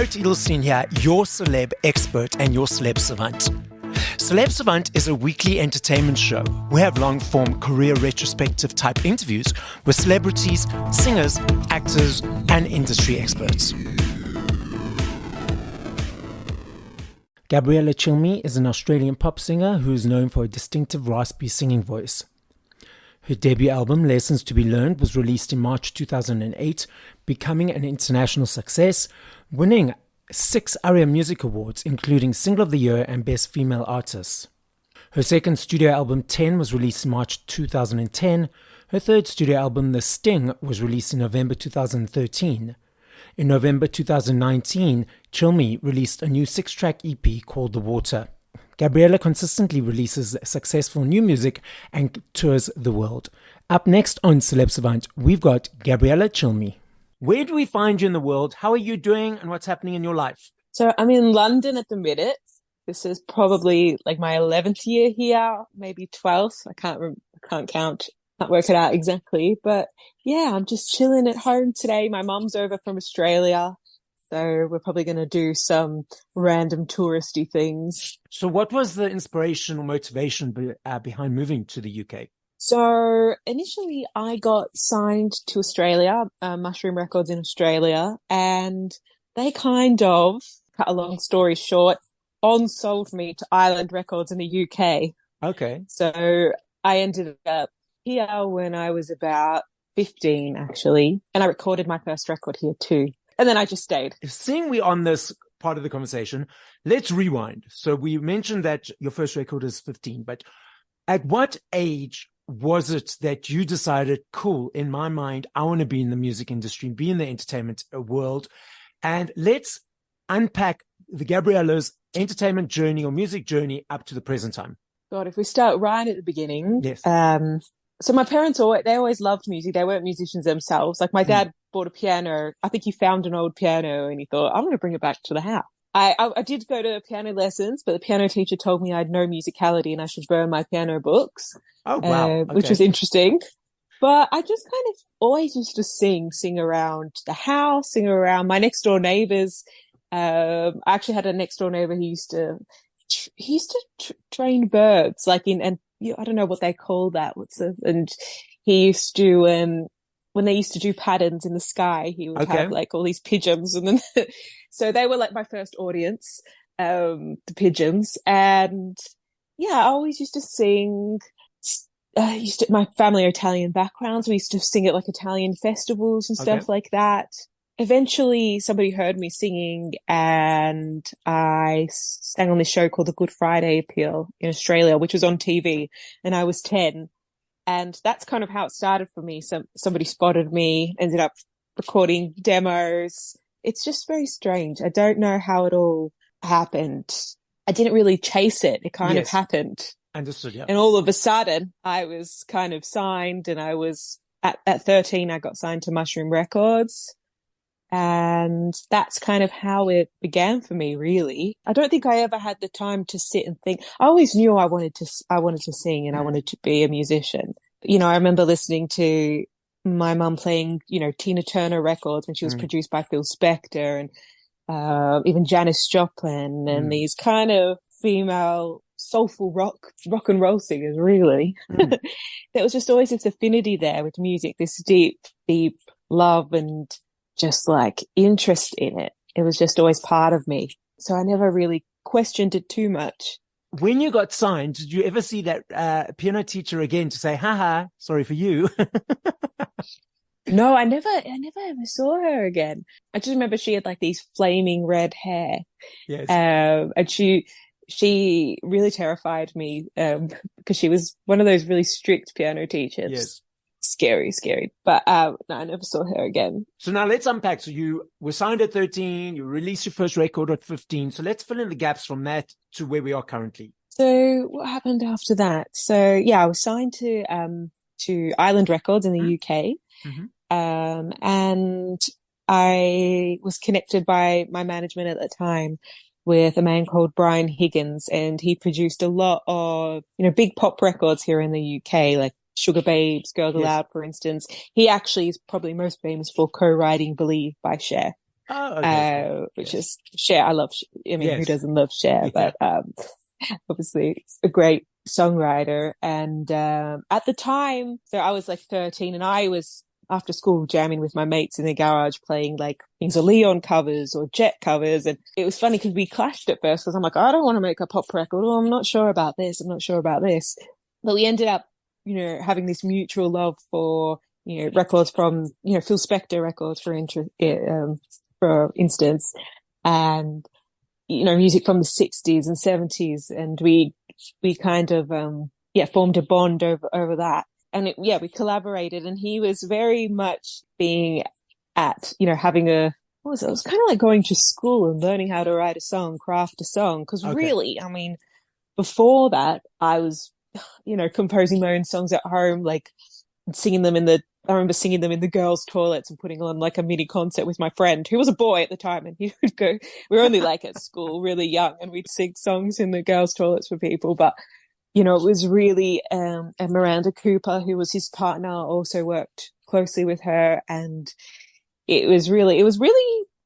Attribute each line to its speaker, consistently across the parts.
Speaker 1: Barret Edelstein here, your celeb expert and your Celeb Savant. Celeb Savant is a weekly entertainment show. We have long-form career retrospective type interviews with celebrities, singers, actors, and industry experts. Gabriella Cilmi is an Australian pop singer who is known for a distinctive raspy singing voice. Her debut album, Lessons to be Learned, was released in March 2008, becoming an international success, winning 6 ARIA Music Awards, including Single of the Year and Best Female Artist. Her second studio album, 10, was released in March 2010. Her third studio album, The Sting, was released in November 2013. In November 2019, Cilmi released a new 6-track EP called The Water. Gabriella consistently releases successful new music and tours the world. Up next on Celeb Savant, we've got Gabriella Cilmi. Where do we find you in the world? How are you doing and what's happening in your life?
Speaker 2: So I'm in London at the minute. This is probably like my 11th year here, maybe 12th. I can't count, can't work it out exactly. But yeah, I'm just chilling at home today. My mum's over from Australia. So we're probably going to do some random touristy things.
Speaker 1: So what was the inspiration or motivation behind moving to the UK?
Speaker 2: So initially I got signed to Australia, Mushroom Records in Australia, and they kind of, cut a long story short, on-sold me to Island Records in the UK.
Speaker 1: Okay.
Speaker 2: So I ended up here when I was about 15, actually, and I recorded my first record here too. And then I just stayed.
Speaker 1: Seeing we're on this part of the conversation, let's rewind. So we mentioned that your first record is 15, but at what age was it that you decided, cool, in my mind, I want to be in the music industry, be in the entertainment world? And let's unpack the Gabriella's entertainment journey or music journey up to the present time.
Speaker 2: God, if we start right at the beginning.
Speaker 1: Yes.
Speaker 2: So my parents always loved music. They weren't musicians themselves. Like my dad bought a piano. I think he found an old piano and he thought, I'm going to bring it back to the house. I did go to piano lessons, but the piano teacher told me I had no musicality and I should burn my piano books.
Speaker 1: Oh, wow. Okay.
Speaker 2: Which was interesting. But I just kind of always used to sing around the house, sing around my next door neighbors. I actually had a next door neighbor who used to train birds, like I don't know what they call that. And he used to, when they used to do patterns in the sky, he would have like all these pigeons, and then so they were like my first audience, the pigeons. And yeah, I always used to sing. My family are Italian backgrounds. We used to sing at like Italian festivals and stuff like that. Eventually somebody heard me singing and I sang on this show called The Good Friday Appeal in Australia, which was on TV, and I was 10. And that's kind of how it started for me. Somebody spotted me, ended up recording demos. It's just very strange. I don't know how it all happened. I didn't really chase it. It kind of happened.
Speaker 1: Understood, yeah.
Speaker 2: And all of a sudden I was kind of signed, and I was at 13, I got signed to Mushroom Records. And that's kind of how it began for me, really. I don't think I ever had the time to sit and think. I always knew I wanted to sing and I wanted to be a musician. You know, I remember listening to my mum playing, Tina Turner records when she was produced by Phil Spector, and even Janis Joplin and these kind of female soulful rock and roll singers, really. There was just always this affinity there with music, this deep love and just like interest in it. It was just always part of me. So I never really questioned it too much.
Speaker 1: When you got signed, did you ever see that piano teacher again to say, haha, sorry for you?
Speaker 2: No, I never ever saw her again. I just remember she had like these flaming red hair.
Speaker 1: Yes.
Speaker 2: And she really terrified me, because she was one of those really strict piano teachers.
Speaker 1: Yes.
Speaker 2: Scary. But no, I never saw her again.
Speaker 1: So now let's unpack. So you were signed at 13, you released your first record at 15. So let's fill in the gaps from that to where we are currently.
Speaker 2: So what happened after that? So yeah, I was signed to Island Records in the UK. And I was connected by my management at the time with a man called Brian Higgins, and he produced a lot of, big pop records here in the UK, like Sugar Babes, Girls Aloud, for instance. He actually is probably most famous for co-writing Believe by Cher.
Speaker 1: Oh, okay, cool.
Speaker 2: Which is Cher. I love, I mean, who
Speaker 1: Yes.
Speaker 2: doesn't love Cher?
Speaker 1: Yeah.
Speaker 2: But obviously a great songwriter. And at the time, so I was like 13 and I was after school jamming with my mates in the garage playing like things of Leon covers or Jet covers. And it was funny because we clashed at first because I'm like, I don't want to make a pop record. Oh, I'm not sure about this. I'm not sure about this. But we ended up, having this mutual love for, records from, Phil Spector records for instance, and, music from the 60s and 70s. And we kind of, formed a bond over that. And we collaborated, and he was very much being at, having what was it? It was kind of like going to school and learning how to write a song, craft a song. Cause really, I mean, before that, I was, composing my own songs at home, like singing them I remember singing them in the girls' toilets and putting on like a mini concert with my friend who was a boy at the time. And he would go, we were only like at school, really young, and we'd sing songs in the girls' toilets for people. But, it was really, and Miranda Cooper, who was his partner, also worked closely with her. And it was really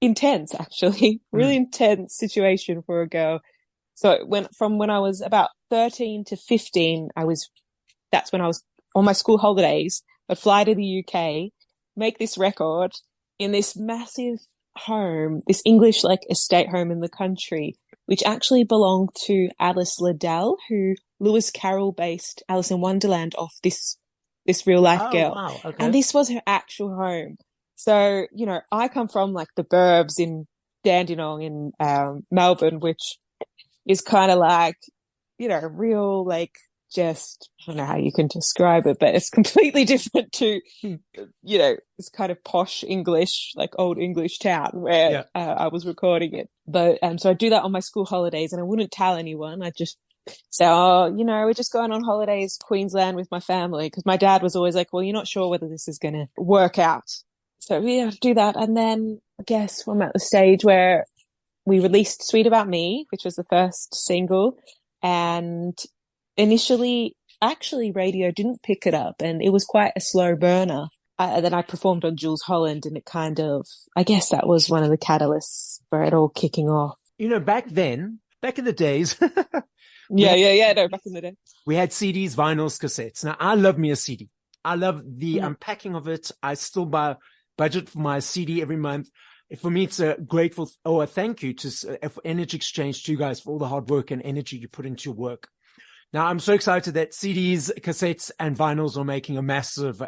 Speaker 2: intense, actually, really intense situation for a girl. So when I was about 13 to 15, that's when I was on my school holidays. I'd fly to the UK, make this record in this massive home, this English like estate home in the country, which actually belonged to Alice Liddell, who Lewis Carroll based Alice in Wonderland off this real life girl.
Speaker 1: Wow. Okay.
Speaker 2: And this was her actual home. So, I come from like the burbs in Dandenong in Melbourne, which is kind of like, real like just, I don't know how you can describe it, but it's completely different to, this kind of posh English, like old English town where I was recording it. But so I do that on my school holidays, and I wouldn't tell anyone. I just say, we're just going on holidays, Queensland with my family, because my dad was always like, well, you're not sure whether this is going to work out. So do that. And then I guess I'm at the stage where we released Sweet About Me, which was the first single. And initially, actually, radio didn't pick it up, and it was quite a slow burner. Then I performed on Jules Holland, and it kind of, I guess that was one of the catalysts for it all kicking off.
Speaker 1: Back in the days.
Speaker 2: No, back in the day.
Speaker 1: We had CDs, vinyls, cassettes. Now, I love me a CD. I love the unpacking of it. I still budget for my CD every month. For me, it's a thank you for Energy Exchange to you guys for all the hard work and energy you put into your work. Now, I'm so excited that CDs, cassettes, and vinyls are making a massive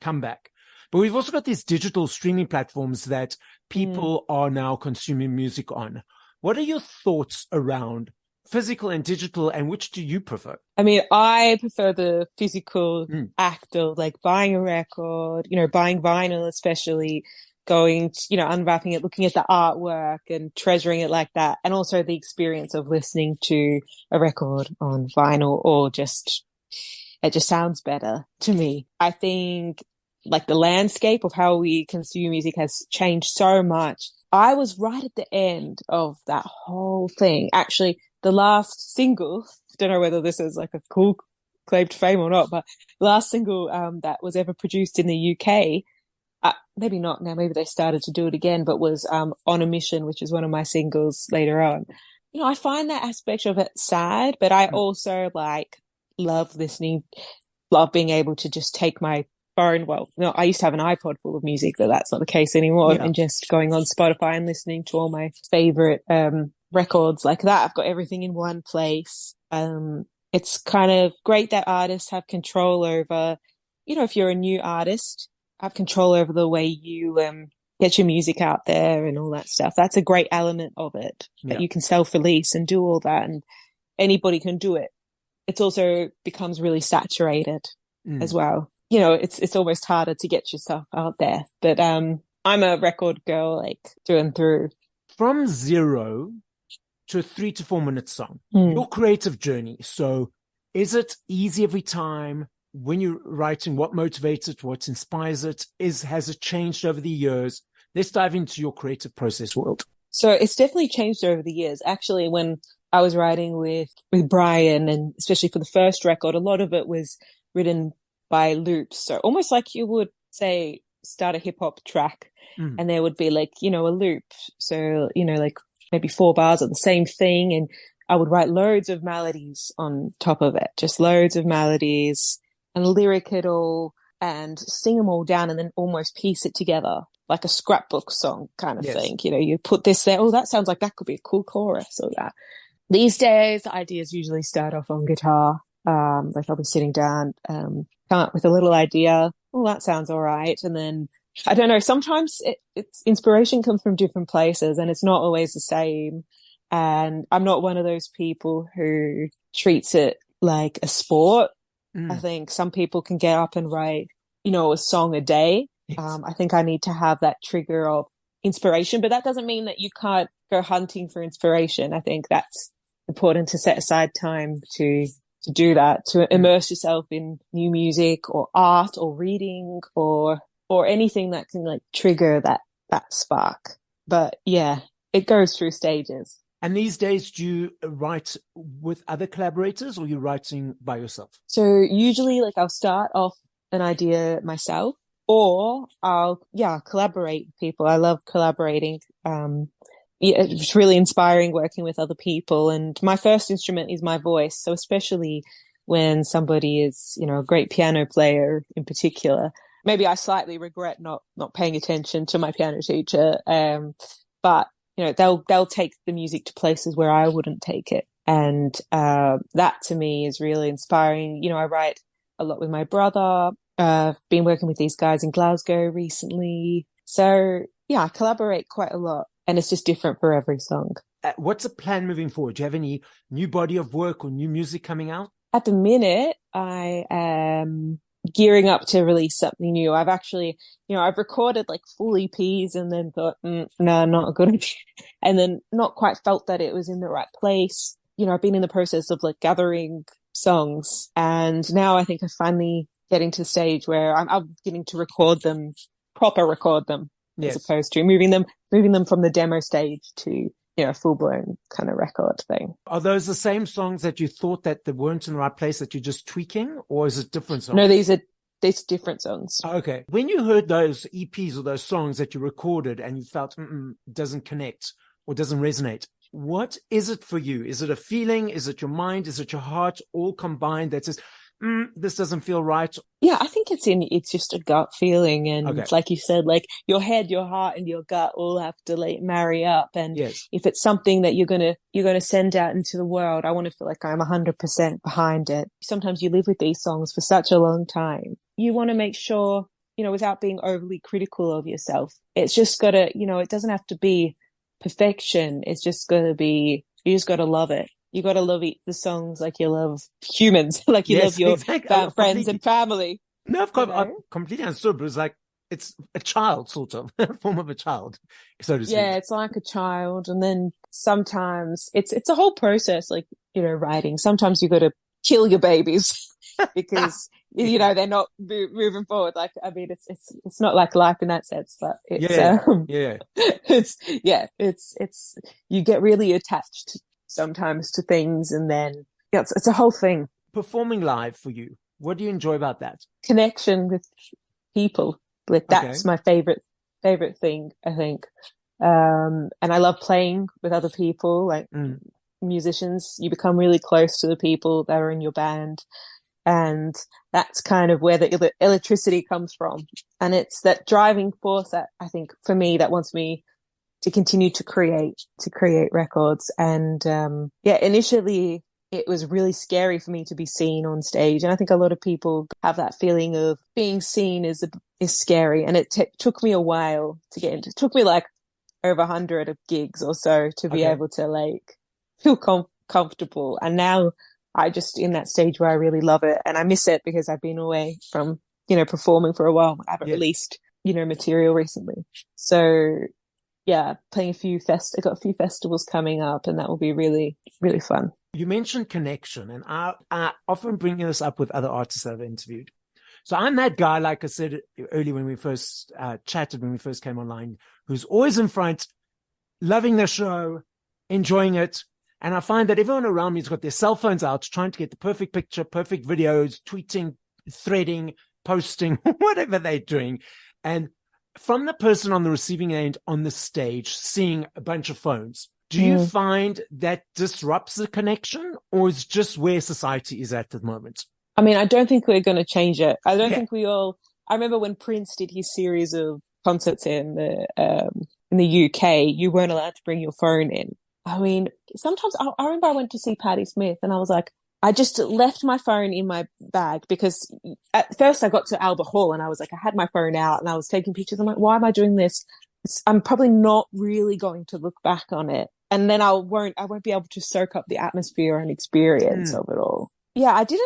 Speaker 1: comeback. But we've also got these digital streaming platforms that people are now consuming music on. What are your thoughts around physical and digital, and which do you prefer?
Speaker 2: I mean, I prefer the physical act of like buying a record, buying vinyl, especially going, unwrapping it, looking at the artwork and treasuring it like that. And also the experience of listening to a record on vinyl, or it just sounds better to me. I think like the landscape of how we consume music has changed so much. I was right at the end of that whole thing. Actually, the last single, I don't know whether this is like a cool claim to fame or not, but the last single that was ever produced in the UK, maybe not now, maybe they started to do it again, but was On a Mission, which is one of my singles later on. I find that aspect of it sad, but I also love being able to just take my phone. Well, I used to have an iPod full of music, but that's not the case anymore. And just going on Spotify and listening to all my favorite records like that. I've got everything in one place. It's kind of great that artists have control over, if you're a new artist, have control over the way you get your music out there and all that stuff. That's a great element of it, that you can self-release and do all that, and anybody can do it. It also becomes really saturated as well. It's almost harder to get yourself out there. But I'm a record girl, like through and through.
Speaker 1: From zero to a 3 to 4 minute song, your creative journey. So is it easy every time? When you're writing, what motivates it, what inspires it? Has it changed over the years? Let's dive into your creative process world.
Speaker 2: So it's definitely changed over the years. Actually, when I was writing with Brian, and especially for the first record, a lot of it was written by loops. So almost like you would say start a hip hop track and there would be like, a loop. So, like maybe 4 bars of the same thing. And I would write loads of melodies on top of it, just loads of melodies and lyric it all and sing them all down and then almost piece it together like a scrapbook song kind of thing. You put this there. Oh, that sounds like that could be a cool chorus or that. These days, the ideas usually start off on guitar. Like I'll be sitting down, come up with a little idea. Oh, that sounds all right. And then, I don't know, sometimes it's inspiration comes from different places and it's not always the same. And I'm not one of those people who treats it like a sport. I think some people can get up and write, a song a day. Yes. I think I need to have that trigger of inspiration, but that doesn't mean that you can't go hunting for inspiration. I think that's important to set aside time to do that, to immerse yourself in new music or art or reading or anything that can like trigger that spark. But yeah, it goes through stages.
Speaker 1: And these days, do you write with other collaborators or you're writing by yourself?
Speaker 2: So usually like I'll start off an idea myself or I'll collaborate with people. I love collaborating. It's really inspiring working with other people. And my first instrument is my voice. So especially when somebody is, a great piano player in particular, maybe I slightly regret not paying attention to my piano teacher. But, they'll take the music to places where I wouldn't take it. And that to me is really inspiring. I write a lot with my brother. I've been working with these guys in Glasgow recently. So yeah, I collaborate quite a lot. And it's just different for every song.
Speaker 1: What's the plan moving forward? Do you have any new body of work or new music coming out?
Speaker 2: At the minute, I am gearing up to release something new. I've actually, I've recorded like full EPs and then thought, no, not a good idea. And then not quite felt that it was in the right place. I've been in the process of like gathering songs. And now I think I'm finally getting to the stage where I'm beginning to record them. Yes. As opposed to moving them from the demo stage to, full blown kind of record thing.
Speaker 1: Are those the same songs that you thought that they weren't in the right place that you're just tweaking, or is it different songs?
Speaker 2: No, these are different songs.
Speaker 1: Okay. When you heard those EPs or those songs that you recorded and you felt doesn't connect or doesn't resonate, what is it for you? Is it a feeling? Is it your mind? Is it your heart all combined that says, this doesn't feel right?
Speaker 2: Yeah, I think it's just a gut feeling. And It's like you said, like your head, your heart and your gut all have to like marry up. And if it's something that you're going to send out into the world, I want to feel like I'm 100% behind it. Sometimes you live with these songs for such a long time. You want to make sure, without being overly critical of yourself, it's just got to, it doesn't have to be perfection. It's just got to be, you just got to love it. You got to love the songs like you love humans, like you love your friends and family.
Speaker 1: No, of course, I completely understood, but it's like, it's a child, sort of, a form of a child, so to speak.
Speaker 2: Yeah, it's like a child. And then sometimes it's a whole process, like, writing. Sometimes you got to kill your babies because, they're not moving forward. Like, I mean, it's not like life in that sense, but it's you get really attached sometimes to things, and then it's a whole thing.
Speaker 1: Performing live for you, what do you enjoy about that?
Speaker 2: Connection with people. Like that's my favorite thing, I think. And I love playing with other people, like musicians. You become really close to the people that are in your band, and that's kind of where the electricity comes from. And it's that driving force that I think for me that wants me to continue to create records. And initially it was really scary for me to be seen on stage, and I think a lot of people have that feeling of being seen is scary. And it took me a while to get into. It took me like over 100 of gigs or so to be able to like feel comfortable. And now I just in that stage where I really love it, and I miss it because I've been away from performing for a while. I haven't released material recently, so yeah, playing I got a few festivals coming up, and that will be really, really fun.
Speaker 1: You mentioned connection, and I often bring this up with other artists that I've interviewed. So I'm that guy, like I said earlier when we first chatted, when we first came online, who's always in front, loving the show, enjoying it. And I find that everyone around me has got their cell phones out, trying to get the perfect picture, perfect videos, tweeting, threading, posting, whatever they're doing. And from the person on the receiving end on the stage seeing a bunch of phones, do you find that disrupts the connection, or is just where society is at the moment?
Speaker 2: I mean, I don't think we're going to change it. I don't think I remember when Prince did his series of concerts in the UK, you weren't allowed to bring your phone in. I mean, sometimes I remember I went to see Patti Smith and I was like, I just left my phone in my bag because at first I got to Albert Hall and I was like, I had my phone out and I was taking pictures. I'm like, why am I doing this? I'm probably not really going to look back on it. And then I won't be able to soak up the atmosphere and experience of it all. Yeah, I don't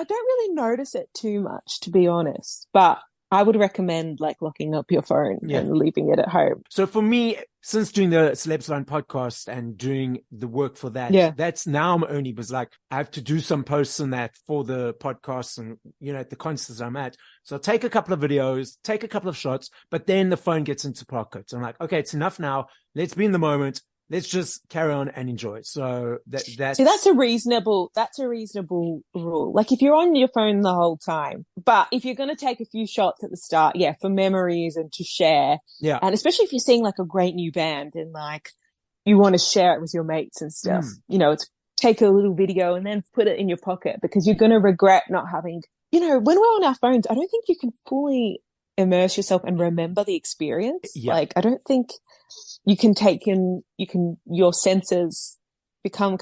Speaker 2: really notice it too much, to be honest, but I would recommend like locking up your phone and leaving it at home.
Speaker 1: So for me, since doing the Celeb Savant podcast and doing the work for that, that's now I'm only was like, I have to do some posts on that for the podcast and, at the concerts I'm at. So I'll take a couple of videos, take a couple of shots, but then the phone gets into pockets. I'm like, okay, it's enough now. Let's be in the moment. Let's just carry on and enjoy. So that's
Speaker 2: a reasonable rule. Like if you're on your phone the whole time, but if you're going to take a few shots at the start, for memories and to share. Yeah. And especially if you're seeing like a great new band and like you want to share it with your mates and stuff, it's take a little video and then put it in your pocket because you're going to regret not having, when we're on our phones, I don't think you can fully immerse yourself and remember the experience. Yeah. Like I don't think your senses become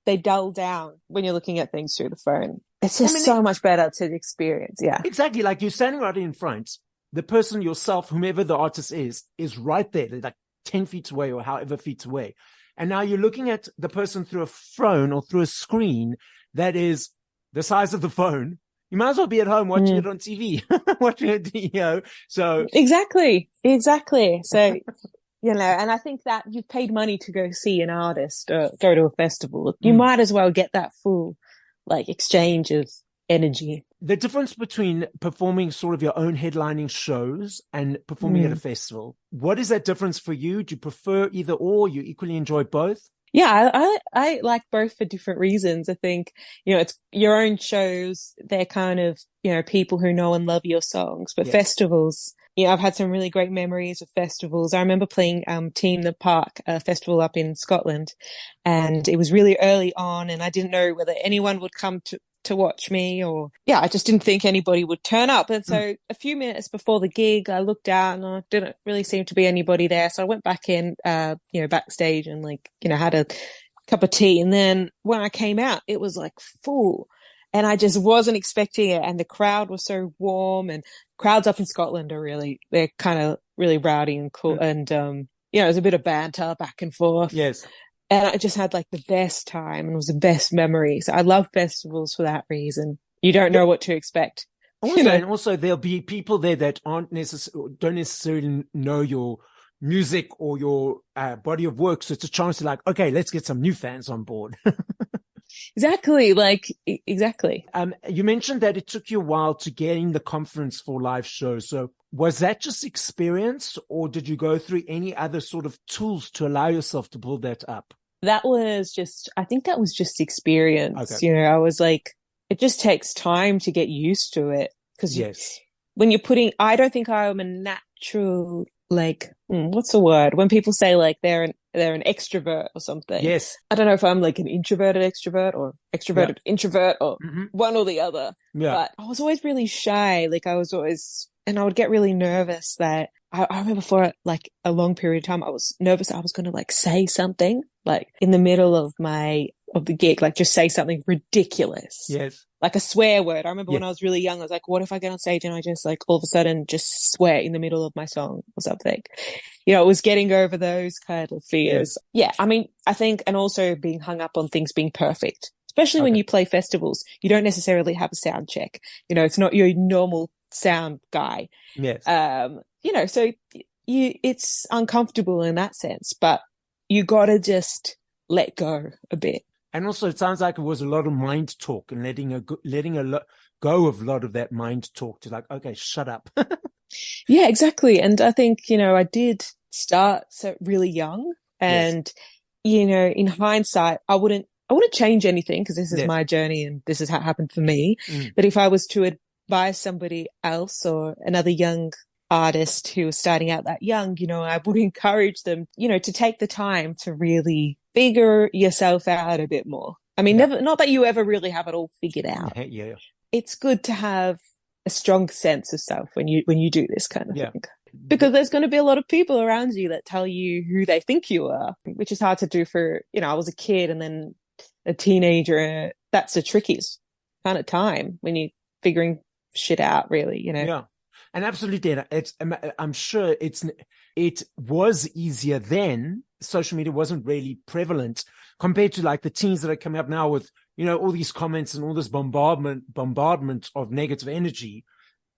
Speaker 2: they dull down when you're looking at things through the phone. It's just so much better to experience. Yeah.
Speaker 1: Exactly. Like you're standing right in front. The person yourself, whomever the artist is right there. They're like 10 feet away or however feet away. And now you're looking at the person through a phone or through a screen that is the size of the phone. You might as well be at home watching it on TV, watching it, so.
Speaker 2: Exactly. So, and I think that you've paid money to go see an artist or go to a festival. You might as well get that full, exchange of energy.
Speaker 1: The difference between performing sort of your own headlining shows and performing at a festival, what is that difference for you? Do you prefer either or? You equally enjoy both?
Speaker 2: Yeah, I like both for different reasons. I think, it's your own shows. They're kind of, people who know and love your songs, but festivals, I've had some really great memories of festivals. I remember playing Team the Park, a festival up in Scotland, and it was really early on and I didn't know whether anyone would come to watch me or, I just didn't think anybody would turn up. And so a few minutes before the gig, I looked out and there didn't really seem to be anybody there. So I went back in, backstage and had a cup of tea. And then when I came out, it was full. And I just wasn't expecting it. And the crowd was so warm, and crowds up in Scotland they're kind of really rowdy and cool. And, it was a bit of banter back and forth.
Speaker 1: Yes.
Speaker 2: And I just had the best time and it was the best memory. So I love festivals for that reason. You don't know what to expect.
Speaker 1: And also there'll be people there that don't necessarily know your music or your body of work. So it's a chance to okay, let's get some new fans on board.
Speaker 2: Exactly. Exactly.
Speaker 1: You mentioned that it took you a while to gain the confidence for live shows. So was that just experience, or did you go through any other sort of tools to allow yourself to build that up?
Speaker 2: I think that was just experience. Okay. I was it just takes time to get used to it. Because when you're I don't think I'm a natural, what's the word? When people say they're an extrovert or something. Yes. I don't know if I'm an introverted extrovert or extroverted introvert or one or the other. Yeah. But I was always really shy. And I would get really nervous that I remember for a long period of time, I was nervous I was going to say something in the middle of the gig, just say something ridiculous. Yes. A swear word. I remember when I was really young, I was what if I get on stage and I just all of a sudden just swear in the middle of my song or something? It was getting over those kind of fears. Yes. Yeah. I mean, I think, and also being hung up on things being perfect, especially when you play festivals, you don't necessarily have a sound check. It's not your normal sound guy. Yes. So it's uncomfortable in that sense, but you got to just let go a bit.
Speaker 1: And also it sounds like it was a lot of mind talk and letting go of a lot of that mind talk to okay, shut up.
Speaker 2: Yeah, exactly. And I think, I did start so really young and, in hindsight, I wouldn't change anything because this is my journey and this is how it happened for me. But if I was to advise somebody else or another young artist who is starting out that young, I would encourage them, to take the time to really figure yourself out a bit more. I mean, never, not that you ever really have it all figured out.
Speaker 1: Yeah.
Speaker 2: It's good to have a strong sense of self when you do this kind of thing. Because there's going to be a lot of people around you that tell you who they think you are, which is hard to do for, I was a kid and then a teenager. That's the trickiest kind of time when you're figuring shit out, really,
Speaker 1: Yeah. And absolutely, I'm sure it was easier then. Social media wasn't really prevalent compared to like the teens that are coming up now with, all these comments and all this bombardment of negative energy.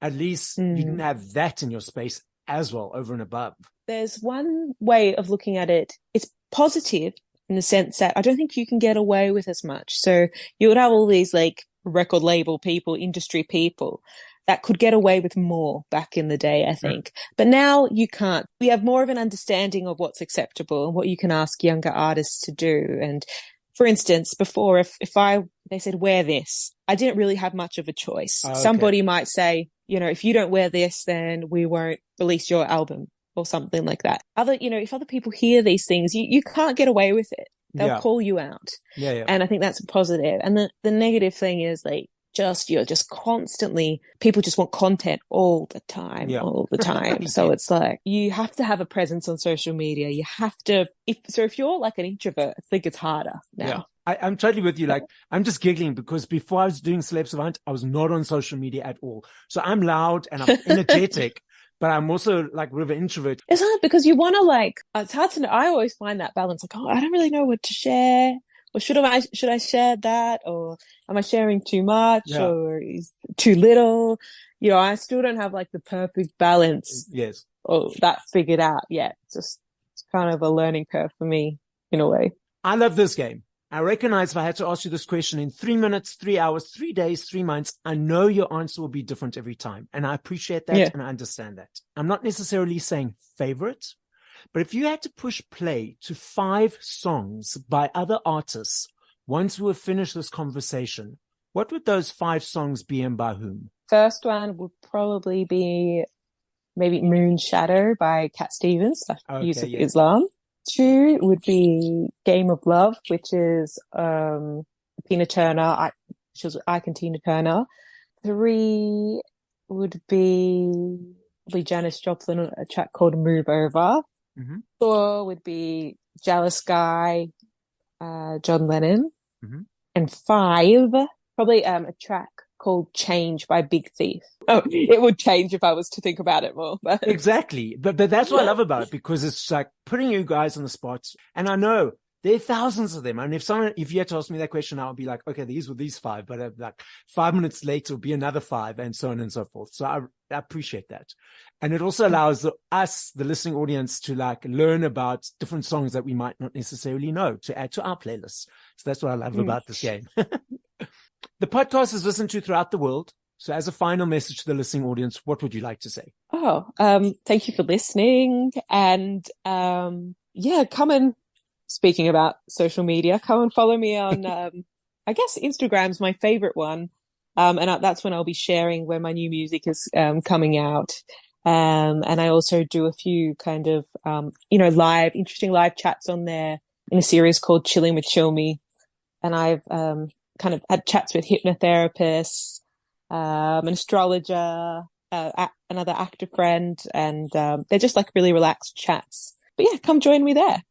Speaker 1: At least you didn't have that in your space as well, over and above.
Speaker 2: There's one way of looking at it. It's positive in the sense that I don't think you can get away with as much. So you would have all these like record label people, industry people that could get away with more back in the day, I think. But now you can't. We have more of an understanding of what's acceptable and what you can ask younger artists to do. And for instance, before, if they said, wear this, I didn't really have much of a choice. Okay. Somebody might say, if you don't wear this, then we won't release your album or something like that. If other people hear these things, you can't get away with it. They'll call you out.
Speaker 1: Yeah.
Speaker 2: And I think that's a positive. And the negative thing is like, you're just constantly, people just want content all the time. So it's like, you have to have a presence on social media. You have to, if you're like an introvert, I think it's harder now.
Speaker 1: Yeah. I'm totally with you. Like, I'm just giggling because before I was doing Celeb Savant, I was not on social media at all. So I'm loud and I'm energetic, but I'm also like a bit of an introvert.
Speaker 2: It's hard because you want to it's hard to know. I always find that balance. Like, I don't really know what to share. Or should I share that? Or am I sharing too much? Or is too little? I still don't have like the perfect balance.
Speaker 1: Yes.
Speaker 2: Or that figured out yet. It's kind of a learning curve for me in a way.
Speaker 1: I love this game. I recognize if I had to ask you this question in 3 minutes, 3 hours, 3 days, 3 months, I know your answer will be different every time. And I appreciate that and I understand that. I'm not necessarily saying favorite, but if you had to push play to 5 songs by other artists, once we have finished this conversation, what would those 5 songs be and by whom?
Speaker 2: First one would probably be maybe Moon Shadow by Cat Stevens, Yusuf Islam. 2 would be Game of Love, which is Tina Turner, she was Ike and Tina Turner. 3 would be Janis Joplin, a track called Move Over. 4 would be Jealous Guy, John Lennon. And 5, probably a track called Change by Big Thief. Oh, it would change if I was to think about it more. But.
Speaker 1: Exactly. But that's what I love about it, because it's like putting you guys on the spot. And I know there are thousands of them. And if you had to ask me that question, I would be like, okay, these were these 5, but like 5 minutes later will be another 5 and so on and so forth. So I appreciate that. And it also allows us, the listening audience, to like learn about different songs that we might not necessarily know to add to our playlists. So that's what I love about this game. The podcast is listened to throughout the world. So as a final message to the listening audience, what would you like to say?
Speaker 2: Thank you for listening. And come and, speaking about social media, come and follow me on, I guess Instagram's my favorite one. And that's when I'll be sharing when my new music is coming out. And I also do a few kind of, interesting live chats on there in a series called Chilling with Cilmi. And I've kind of had chats with hypnotherapists, an astrologer, another actor friend, and they're just like really relaxed chats. But yeah, come join me there.